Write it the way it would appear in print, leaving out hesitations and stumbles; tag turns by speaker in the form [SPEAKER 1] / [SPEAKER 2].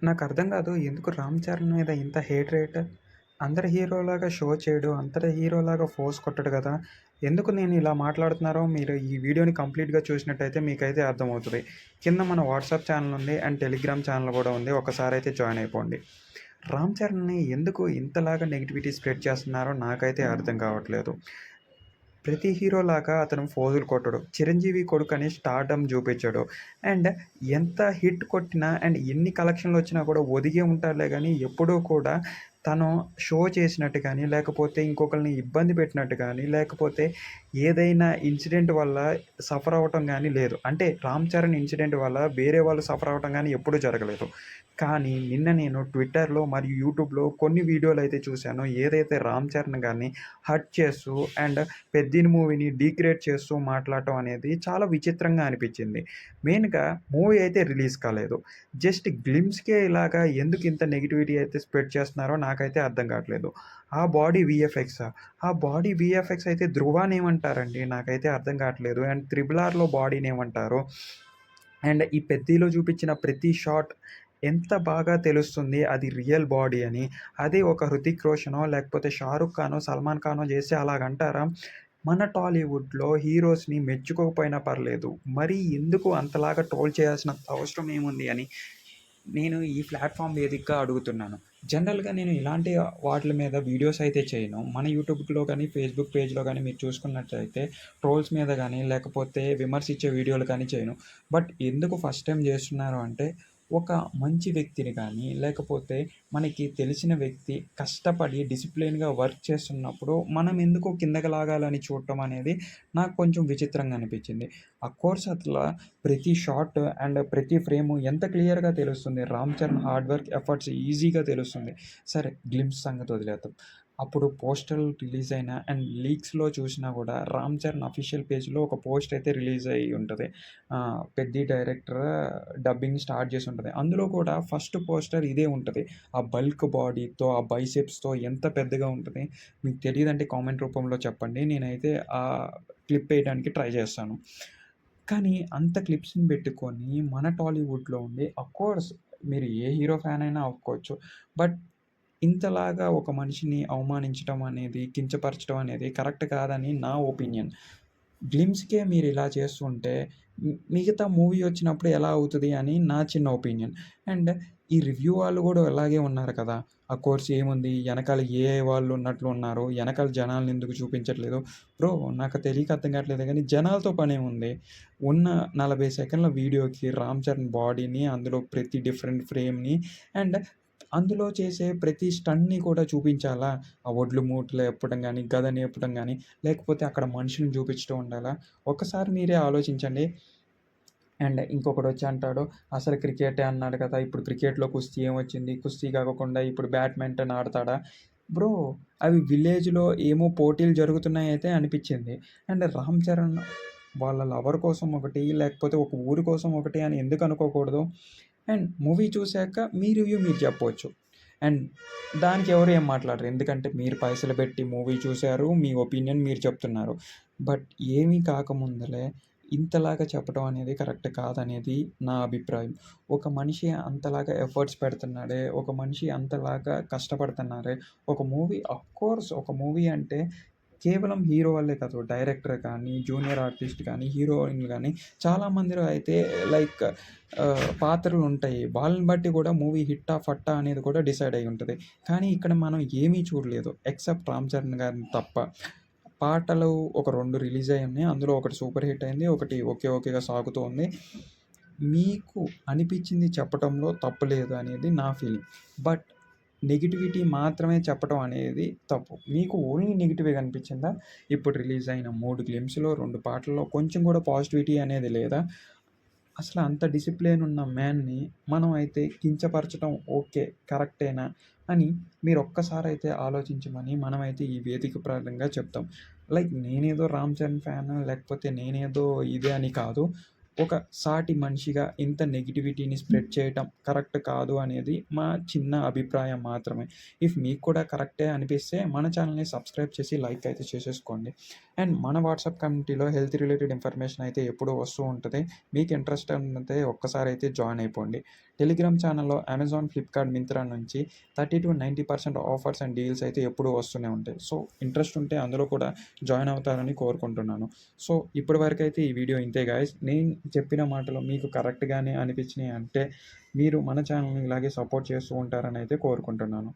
[SPEAKER 1] నాకర్థం కాదు. ఎందుకు 'రామ్ చరణ్' మీద ఇంత హేట్? అందరు హీరోలాగా షో చేయడు. అందరు హీరోలాగా ఫోర్స్ కొట్టడు గదా! ఎందుకు నేను ఇలా మాట్లాడుతున్నారో మీరు ఈ వీడియోని కంప్లీట్‌గా చూసినట్టయితే మీకైతే అర్థమవుతది. కింద మన వాట్సాప్ ఛానెల్ ఉంది. అండ్ టెలిగ్రామ్ ఛానెల్ గూడా ఉంది. ఒక్కసారైతే జాయిన్ అయిపోండి. 'రామ్ చరణ్‌ని' ఎందుకు ఇంతలాగా నెగటివిటీ స్ప్రెడ్ చేస్తున్నారో నాకైతే అర్థం కావట్లేదు. ప్రతి హీరోలాగా అతను ఫోజులు కొట్టడు. 'చిరంజీవి' కొడుకని స్టార్‌డమ్ జూపిచ్చడు. అండ్ ఎంత హిట్ కొట్టినా అండ్ ఎన్ని కలెక్షన్‌లొచ్చినా కూడా ఒదిగే ఉంటాడులే గానీ, ఎప్పుడూ కూడా తను షో చేసినట్టు గానీ, లేకపోతే ఇంకొకళ్ళని ఇబ్బంది పెట్టినట్టు గానీ, లేకపోతే ఏదైనా ఇన్సిడెంట్ వల్ల సఫర్ అవ్వటం గానీ లేదు. అంటే 'రామ్ చరణ్' ఇన్సిడెంట్ వల్ల వేరే వాళ్ళు సఫర్ అవ్వటం గానీ ఎప్పుడూ జరగలేదు. కానీ నిన్న నేను ట్విట్టర్‌లో మరియు యూట్యూబ్‌లో కొన్ని వీడియోలైతే చూశాను. ఏదైతే 'రామ్ చరణ్' గారిని హర్ట్ చేస్తూ అండ్ 'పెద్దిని' మూవీని డీగ్రేడ్ చేస్తూ మాట్లాడటం అనేది చాలా విచిత్రంగా అనిపిచ్చింది. మెయిన్‌గా మూవీ అయితే రిలీజ్ కాలేదు. జస్ట్ గ్లింప్స్‌కే ఇలాగా ఎందుకు ఇంత నెగటివిటీ అయితే స్ప్రెడ్ చేస్తున్నారో నాకైతే అర్థం కావట్లేదు. ఆ బాడీ వీఎఫ్ఎక్సా? ఆ బాడీ వీఎఫ్ఎక్స్ అయితే 'ధృవా'నేమంటారండి? నాకైతే అర్థం కావట్లేదు. అండ్ 'త్రిబుల్ ఆర్‌లో' బాడీనేమంటారు? అండ్ ఈ 'పెద్దిలో' చూపించిన ప్రతి షాట్ ఎంత బాగా తెలుస్తుంది అది రియల్ బాడీ అని. అదే ఒక 'హృతిక్ రోషనో' లేకపోతే 'షారుఖ్ ఖానో', 'సల్మాన్ ఖానో' చేస్తే అలాగంటారా? మన టాలీవుడ్‌లో హీరోస్‌ని మెచ్చుకోకపోయినా పర్లేదు. మరీ ఎందుకు అంతలాగా ట్రోల్ చేయాల్సినంత అవసరం ఏముంది అని నేను ఈ ప్లాట్‌ఫార్మ్ వేదికగా అడుగుతున్నాను. జనరల్‌గా నేను ఇలాంటి వాటిల మీద వీడియోస్ అయితే చేయను. మన యూట్యూబ్‌లో గానీ, ఫేస్‌బుక్ పేజ్‌లో గానీ మీరు చూసుకున్నట్లయితే ట్రోల్స్ మీద గానీ, లేకపోతే విమర్శించే వీడియోలు కానీ చేయను. బట్ ఎందుకు ఫస్ట్ టైమ్ చేస్తున్నాను అంటే, ఒక మంచి వ్యక్తిని కానీ, లేకపోతే మనకి తెలిసిన వ్యక్తి కష్టపడి డిసిప్లిన్‌గా వర్క్ చేస్తున్నప్పుడు, మనం ఎందుకు కిందకి లాగాలని చూడటం అనేది నాకు కొంచెం విచిత్రంగా అనిపించింది. అఫ్‌కోర్స్ అట్లా ప్రతి షాట్ అండ్ ప్రతి ఫ్రేము ఎంత క్లియర్‌గా తెలుస్తుంది. 'Ram Charan' hard work efforts ఈజీగా తెలుస్తుంది. సరే గ్లింప్స్ సంగతి వదిలేద్దాం. అప్పుడు పోస్టర్‌లు రిలీజ్ అయిన అండ్ లీక్స్‌లో చూసినా కూడా 'రామ్ చరణ్' అఫీషియల్ పేజ్‌లో ఒక పోస్ట్ అయితే రిలీజ్ అయ్యి ఉంటది. 'పెద్ది' డైరెక్టర్ డబ్బింగ్ స్టార్ట్ చేసి ఉంటది. అందులో కూడా ఫస్ట్ పోస్టర్ ఇదే ఉంటది. ఆ బల్క్ బాడీతో, ఆ బైసెప్స్‌తో ఎంత పెద్దగా ఉంటది. మీకు తెలీదంటే కామెంట్ రూపంలో చెప్పండి. నేనైతే ఆ క్లిప్ ఎయడానికి ట్రై చేస్తాను. కానీ అంత క్లిప్స్‌ని పెట్టుకొని మన టాలీవుడ్‌లో ఉండి అఫ్‌కోర్స్ మీరు ఏ హీరో ఫ్యాన్ అయినా అవ్వుకోవచ్చు. బట్ ఇంతలాగా ఒక మనిషిని అవమానించటం అనేది, కించపరచడం అనేది కరెక్ట్ కాదని నా ఒపీనియన్. గ్లిమ్స్‌కే మీరిలా చేస్తుంటే మిగతా మూవీ వచ్చినప్పుడు ఎలా అవుతది అని నా చిన్న ఒపీనియన్. అండ్ ఈ రివ్యూ వాళ్ళు గూడా అలాగే ఉన్నారు కదా! ఆ కోర్స్ ఏముంది ఎనకాల ఏఐ వాళ్ళు ఉన్నట్లు ఉన్నారు. ఎనకాల జనాల్ని ఎందుకు చూపించట్లేదు. బ్రో నాకు తెలియక అర్థం కావట్లేదు గానీ జనాలతో పనేముంది. ఉన్న 40 సెకన్ల వీడియోకి 'రామ్ చరణ్' బాడీని అందులో ప్రతి డిఫరెంట్ ఫ్రేమ్‌ని అండ్ అందులో చేసే ప్రతి స్టంట్‌ని కూడా చూపించాలా? ఆ వడ్లు మూటలు ఎప్పడం గానీ, గదని ఎప్పడం గానీ, లేకపోతే అక్కడ మనుషుల్ని చూపించడం ఉండాలా? ఒక్కసారి మీరే ఆలోచించండి. అండ్ ఇంకొకడొచ్చి అంటాడు, "అసలు క్రికెటే అన్నాడు కదా! ఇప్పుడు క్రికెట్‌లో కుస్తీ ఏమొచ్చింది? కుస్తీ కాకుండా ఇప్పుడు బ్యాడ్మింటన్ ఆడతాడా?" బ్రో అవి విలేజ్‌లో ఏమో పోటీలు జరుగుతున్నాయయితే అనిపిచ్చింది. అండ్ 'రామ్ చరణ్' వాళ్ళ లవర్ కోసం ఒకటి, లేకపోతే ఒక ఊరి కోసం ఒకటి అని ఎందుకు అనుకోకూడదు? అండ్ మూవీ చూసాక మీ రివ్యూ మీరు చెప్పొచ్చు. అండ్ దానికి ఎవరు ఏం మాట్లాడరు. ఎందుకంటే మీరు పైసలు పెట్టి మూవీ చూసారు. మీ ఒపీనియన్ మీరు చెప్తున్నారు. బట్ ఏమీ కాకముందలే ఇంతలాగా చెప్పడం అనేది కరెక్ట్ కాదనేది నా అభిప్రాయం. ఒక మనిషి అంతలాగా ఎఫర్ట్స్ పెడుతున్నాడే, ఒక మనిషి అంతలాగా కష్టపడుతున్నారే, ఒక మూవీ అఫ్‌కోర్స్ ఒక మూవీ అంటే కేవలం హీరో వల్లే కాదు. డైరెక్టర్ కానీ, జూనియర్ ఆర్టిస్ట్ కానీ, హీరోయిన్‌లు గానీ చాలామందిలో అయితే లైక్ పాత్రలుంటాయి. వాళ్ళని బట్టి కూడా మూవీ హిట్టా, ఫట్టా అనేది కూడా డిసైడ్ అయ్యి ఉంటది. కానీ ఇక్కడ మనం ఏమీ చూడలేదు. ఎక్సెప్ట్ 'రామ్ చరణ్' గారిని తప్ప. పాటలు ఒక 2 రిలీజ్ అయ్యున్నాయి. అందులో ఒకటి సూపర్ హిట్ అయింది. ఒకటి ఓకే ఓకేగా సాగుతూ ఉంది. మీకు అనిపిచ్చింది చెప్పటంలో తప్పు లేదు అనేది నా ఫీలింగ్. బట్ నెగటివిటీ మాత్రమే చెప్పటం అనేది తప్పు. మీకు ఓన్లీ నెగెటివే కనిపించిందా? ఇప్పుడు రిలీజ్ అయిన 3 గ్లింప్స్‌లో 2 పాటల్లో కొంచెం కూడా పాజిటివిటీ అనేది లేదా? అసలు అంత డిసిప్లిన్ ఉన్న మ్యాన్‌ని మనం అయితే కించపరచడం ఓకే. కరెక్టేనా? అని మీరొక్కసారైతే ఆలోచించమని మనమైతే ఈ వేదిక పరంగా చెప్తాం. లైక్ నేనేదో 'రామ్ చరణ్' ఫ్యాను లేకపోతే నేనేదో ఇదే అని కాదు. ఒక సాటి మనిషిగా ఇంత నెగటివిటీని స్ప్రెడ్ చేయటం కరెక్ట్ కాదు అనేది మా చిన్న అభిప్రాయం మాత్రమే. ఇఫ్ మీకు కూడా కరెక్టే అనిపిస్తే మన ఛానెల్‌ని సబ్స్క్రైబ్ చేసి లైక్ అయితే చేసేసుకోండి. అండ్ మన వాట్సాప్ కమ్యూనిటీలో హెల్త్ రిలేటెడ్ ఇన్ఫర్మేషన్ అయితే ఎప్పుడూ వస్తూ ఉంటది. మీకు ఇంట్రెస్ట్ ఉంటే ఒక్కసారైతే జాయిన్ అయిపోండి. టెలిగ్రామ్ ఛానల్‌లో అమెజాన్, ఫ్లిప్‌కార్ట్, మింత్రా నుంచి 30-90% ఆఫర్స్ అండ్ డీల్స్ అయితే ఎప్పుడూ వస్తూనే ఉంటాయి. సో, ఇంట్రెస్ట్ ఉంటే అందులో కూడా జాయిన్ అవుతారని కోరుకుంటున్నాను. సో, ఇప్పటి వరకైతే ఈ వీడియో ఇంతే గైస్. నేను చెప్పిన మాటలు మీకు కరెక్ట్‌గానే అనిపించినాయి అంటే మీరు మన ఛానల్‌ని ఇలాగే సపోర్ట్ చేస్తూ ఉంటారని అయితే కోరుకుంటున్నాను.